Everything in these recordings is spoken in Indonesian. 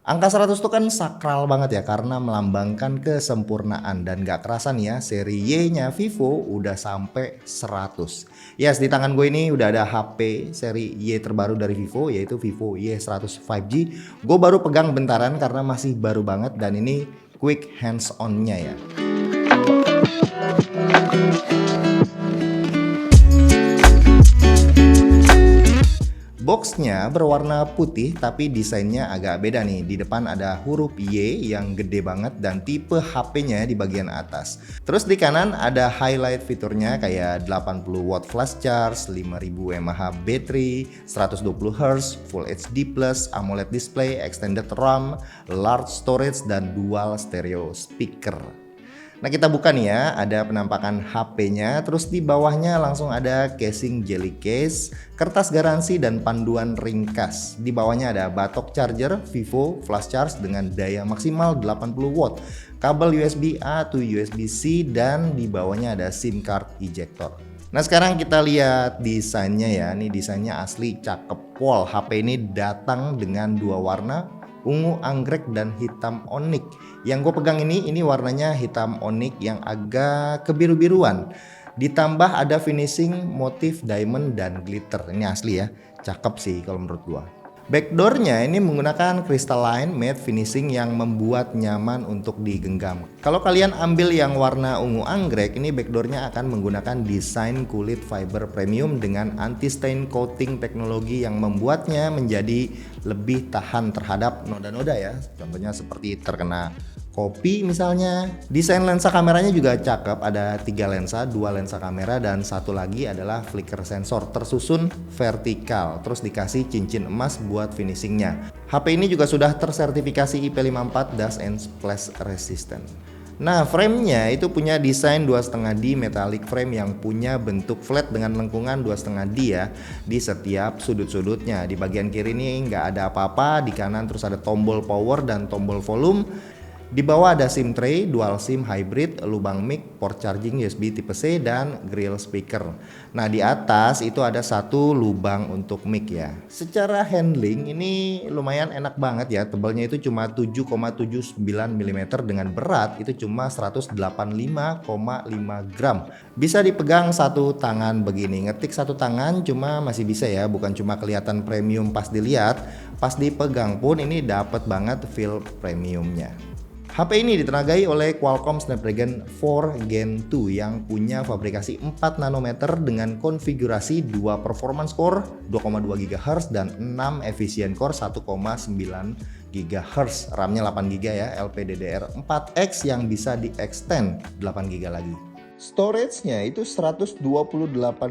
Angka 100 itu kan sakral banget ya karena melambangkan kesempurnaan dan gak kerasa nih ya seri Y-nya Vivo udah sampai 100. Yes, di tangan gue ini udah ada HP seri Y terbaru dari Vivo yaitu Vivo Y100 5G. Gue baru pegang bentaran karena masih baru banget dan ini quick hands on-nya ya. Boxnya berwarna putih tapi desainnya agak beda nih. Di depan ada huruf Y yang gede banget dan tipe HP-nya di bagian atas. Terus di kanan ada highlight fiturnya kayak 80 watt flash charge, 5000 mAh baterai, 120 Hz, Full HD+, AMOLED display, extended RAM, large storage dan dual stereo speaker. Nah kita buka nih ya, ada penampakan HP-nya, terus di bawahnya langsung ada casing jelly case, kertas garansi dan panduan ringkas. Di bawahnya ada batok charger Vivo flash charge dengan daya maksimal 80 watt, kabel USB A to USB C dan di bawahnya ada SIM card ejector. Nah sekarang kita lihat desainnya ya, ini desainnya asli cakep pol. HP ini datang dengan dua warna, ungu anggrek dan hitam onyx. Yang gue pegang ini warnanya hitam onyx yang agak kebiru-biruan. Ditambah ada finishing motif diamond dan glitter. Ini asli ya, cakep sih kalau menurut gue. Backdoornya ini menggunakan crystalline matte finishing yang membuat nyaman untuk digenggam. Kalau kalian ambil yang warna ungu anggrek, ini backdoornya akan menggunakan desain kulit fiber premium dengan anti stain coating teknologi yang membuatnya menjadi lebih tahan terhadap noda-noda ya. Contohnya seperti terkena kopi misalnya. Desain lensa kameranya juga cakep, ada 3 lensa, 2 lensa kamera dan satu lagi adalah flicker sensor tersusun vertikal, terus dikasih cincin emas buat finishingnya. HP ini juga sudah tersertifikasi IP54 dust and splash resistant. Nah framenya itu punya desain 2,5D metallic frame yang punya bentuk flat dengan lengkungan 2,5D ya di setiap sudut-sudutnya. Di bagian kiri ini nggak ada apa-apa, di kanan terus ada tombol power dan tombol volume. Di bawah ada SIM tray, dual SIM hybrid, lubang mic, port charging USB tipe C dan grill speaker. Nah di atas itu ada satu lubang untuk mic ya. Secara handling ini lumayan enak banget ya. Tebalnya itu cuma 7,79 mm dengan berat itu cuma 185,5 gram. Bisa dipegang satu tangan begini. Ngetik satu tangan cuma masih bisa ya, bukan cuma kelihatan premium pas dilihat, pas dipegang pun ini dapat banget feel premiumnya. HP ini ditenagai oleh Qualcomm Snapdragon 4 Gen 2 yang punya fabrikasi 4 nanometer dengan konfigurasi 2 performance core 2,2 GHz dan 6 efficient core 1,9 GHz. RAM-nya 8 GB ya, LPDDR4X yang bisa di-extend 8 GB lagi. Storage-nya itu 128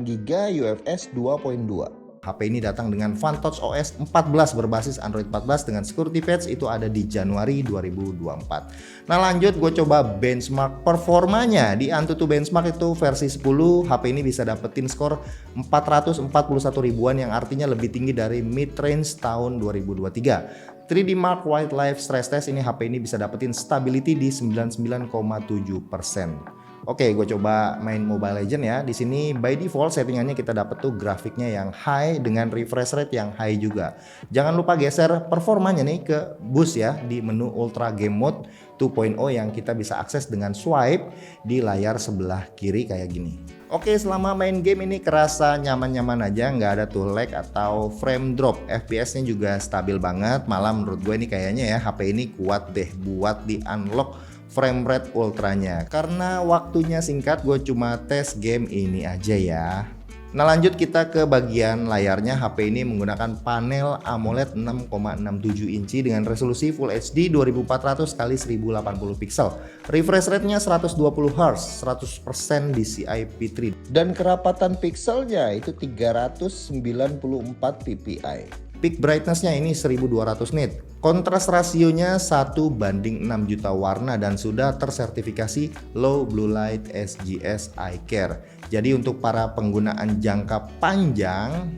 GB UFS 2.2. HP ini datang dengan FunTouch OS 14 berbasis Android 14 dengan security patch itu ada di Januari 2024. Nah lanjut gue coba benchmark performanya. Di Antutu Benchmark itu versi 10 HP ini bisa dapetin skor 441 ribuan yang artinya lebih tinggi dari mid range tahun 2023. 3D Mark Wildlife Stress Test ini HP ini bisa dapetin stability di 99,7%. Oke, gue coba main Mobile Legends ya. Di sini by default settingannya kita dapat tuh grafiknya yang high dengan refresh rate yang high juga. Jangan lupa geser performanya nih ke boost ya di menu Ultra Game Mode 2.0 yang kita bisa akses dengan swipe di layar sebelah kiri kayak gini. Oke, selama main game ini kerasa nyaman-nyaman aja, nggak ada tuh lag atau frame drop. FPS-nya juga stabil banget. Malah menurut gue ini kayaknya ya HP ini kuat deh buat di unlock frame rate ultranya. Karena waktunya singkat, gue cuma tes game ini aja ya. Nah lanjut kita ke bagian layarnya. HP ini menggunakan panel AMOLED 6,67 inci dengan resolusi Full HD 2400 x 1080 pixel. Refresh rate-nya 120 Hz, 100% DCI-P3 dan kerapatan pixelnya itu 394 ppi. Peak brightness-nya ini 1200 nit. Kontras rasionya 1:6 juta warna dan sudah tersertifikasi Low Blue Light SGS Eye Care. Jadi untuk para penggunaan jangka panjang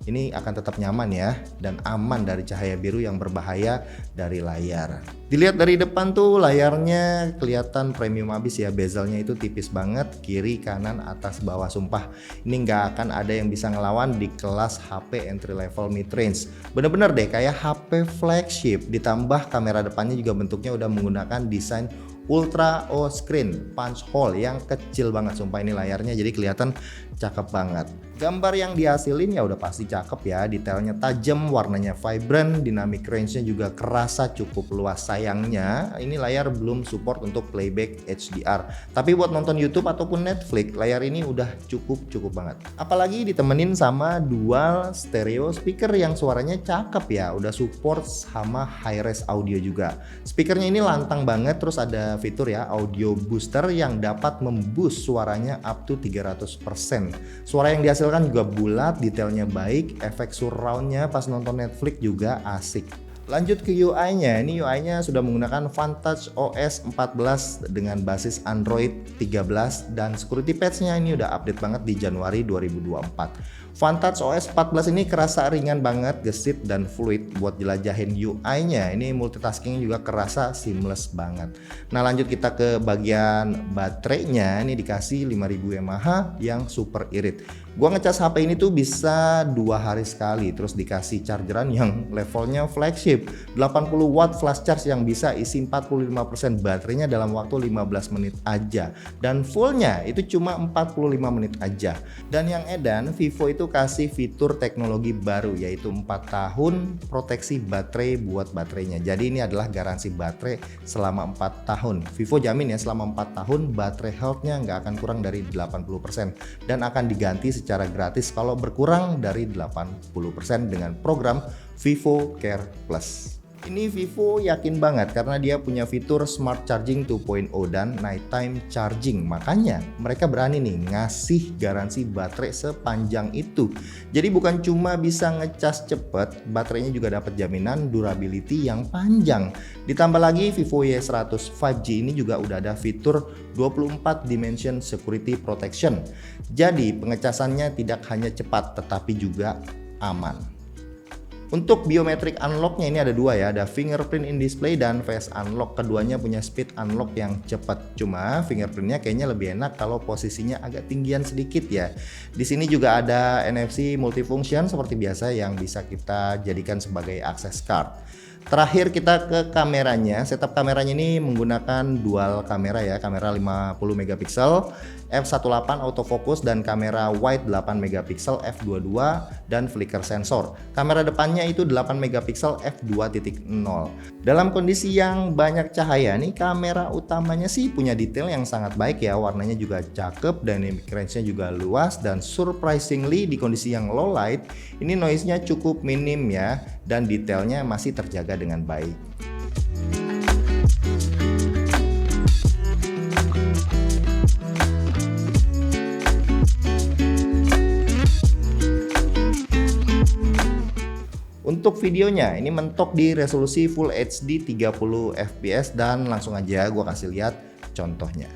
ini akan tetap nyaman ya dan aman dari cahaya biru yang berbahaya dari layar. Dilihat dari depan tuh layarnya kelihatan premium abis ya, bezelnya itu tipis banget, kiri, kanan, atas, bawah, sumpah ini nggak akan ada yang bisa ngelawan di kelas HP entry level mid range. Bener-bener deh kayak HP flagship, ditambah kamera depannya juga bentuknya udah menggunakan desain Ultra O screen punch hole yang kecil banget, sumpah ini layarnya jadi kelihatan cakep banget. Gambar yang dihasilin ya udah pasti cakep ya, detailnya tajam, warnanya vibrant, dynamic range-nya juga kerasa cukup luas. Sayangnya ini layar belum support untuk playback HDR, tapi buat nonton YouTube ataupun Netflix layar ini udah cukup banget. Apalagi ditemenin sama dual stereo speaker yang suaranya cakep ya, udah support sama high res audio juga. Speakernya ini lantang banget, terus ada fitur ya audio booster yang dapat memboost suaranya up to 300%. Suara yang dihasilkan juga bulat, detailnya baik, efek surroundnya pas nonton Netflix juga asik. Lanjut ke UI-nya, ini UI-nya sudah menggunakan Vantage OS 14 dengan basis Android 13 dan security patch-nya ini udah update banget di Januari 2024. Vantage OS 14 ini kerasa ringan banget, gesit dan fluid buat jelajahin UI-nya. Ini multitasking juga kerasa seamless banget. Nah, lanjut kita ke bagian baterainya, ini dikasih 5000 mAh yang super irit. Gua ngecas HP ini tuh bisa 2 hari sekali, terus dikasih chargeran yang levelnya flagship 80 watt flash charge yang bisa isi 45% baterainya dalam waktu 15 menit aja, dan fullnya itu cuma 45 menit aja. Dan yang edan, Vivo itu kasih fitur teknologi baru yaitu 4 tahun proteksi baterai buat baterainya. Jadi ini adalah garansi baterai selama 4 tahun. Vivo jamin ya selama 4 tahun baterai health-nya nggak akan kurang dari 80% dan akan diganti secara gratis kalau berkurang dari 80% dengan program Vivo Care Plus. Ini Vivo yakin banget karena dia punya fitur Smart Charging 2.0 dan Nighttime Charging. Makanya mereka berani nih ngasih garansi baterai sepanjang itu. Jadi bukan cuma bisa ngecas cepet, baterainya juga dapat jaminan durability yang panjang. Ditambah lagi Vivo Y100 5G ini juga udah ada fitur 24 Dimension Security Protection. Jadi pengecasannya tidak hanya cepat tetapi juga aman. Untuk biometric unlock-nya ini ada 2 ya, ada fingerprint in display dan face unlock. Keduanya punya speed unlock yang cepat. Cuma fingerprintnya kayaknya lebih enak kalau posisinya agak tinggian sedikit ya. Di sini juga ada NFC multifunction seperti biasa yang bisa kita jadikan sebagai access card. Terakhir kita ke kameranya. Setup kameranya ini menggunakan dual kamera ya, kamera 50 megapiksel f1.8 autofocus dan kamera wide 8 megapiksel f2.2 dan flicker sensor. Kamera depannya itu 8 megapiksel f2.0. Dalam kondisi yang banyak cahaya nih, kamera utamanya sih punya detail yang sangat baik ya, warnanya juga cakep, dynamic range-nya juga luas, dan surprisingly di kondisi yang low light ini noise-nya cukup minim ya, dan detailnya masih terjaga dengan baik. Untuk videonya ini mentok di resolusi Full HD 30 fps dan langsung aja gua kasih lihat contohnya.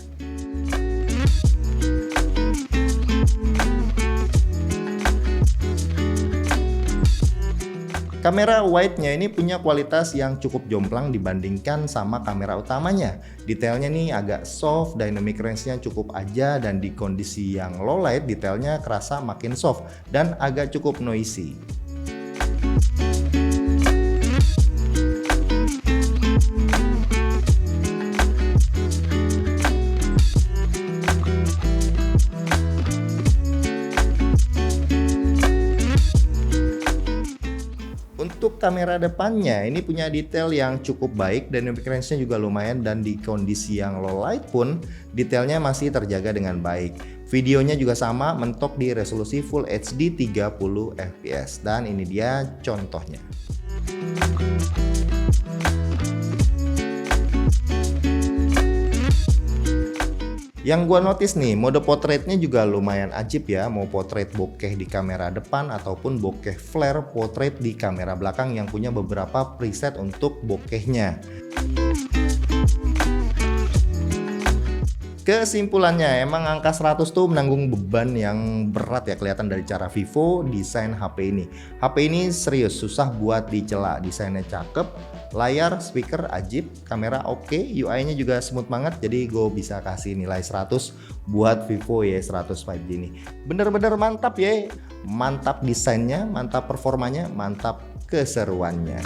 Kamera wide-nya ini punya kualitas yang cukup jomplang dibandingkan sama kamera utamanya. Detailnya nih agak soft, dynamic range-nya cukup aja, dan di kondisi yang low light detailnya kerasa makin soft dan agak cukup noisy. Untuk kamera depannya ini punya detail yang cukup baik, dynamic range-nya juga lumayan, dan di kondisi yang low light pun detailnya masih terjaga dengan baik. Videonya juga sama, mentok di resolusi Full HD 30 fps, dan ini dia contohnya. Yang gua notice nih, mode portraitnya juga lumayan ajib ya, mau portrait bokeh di kamera depan ataupun bokeh flare portrait di kamera belakang yang punya beberapa preset untuk bokehnya. Kesimpulannya, emang angka 100 tuh menanggung beban yang berat ya, kelihatan dari cara Vivo desain HP ini. HP ini serius, susah buat dicela, desainnya cakep, layar, speaker ajib, kamera oke, UI-nya juga smooth banget, jadi gue bisa kasih nilai 100 buat Vivo Y100 5G ini. Bener-bener mantap ya, mantap desainnya, mantap performanya, mantap keseruannya.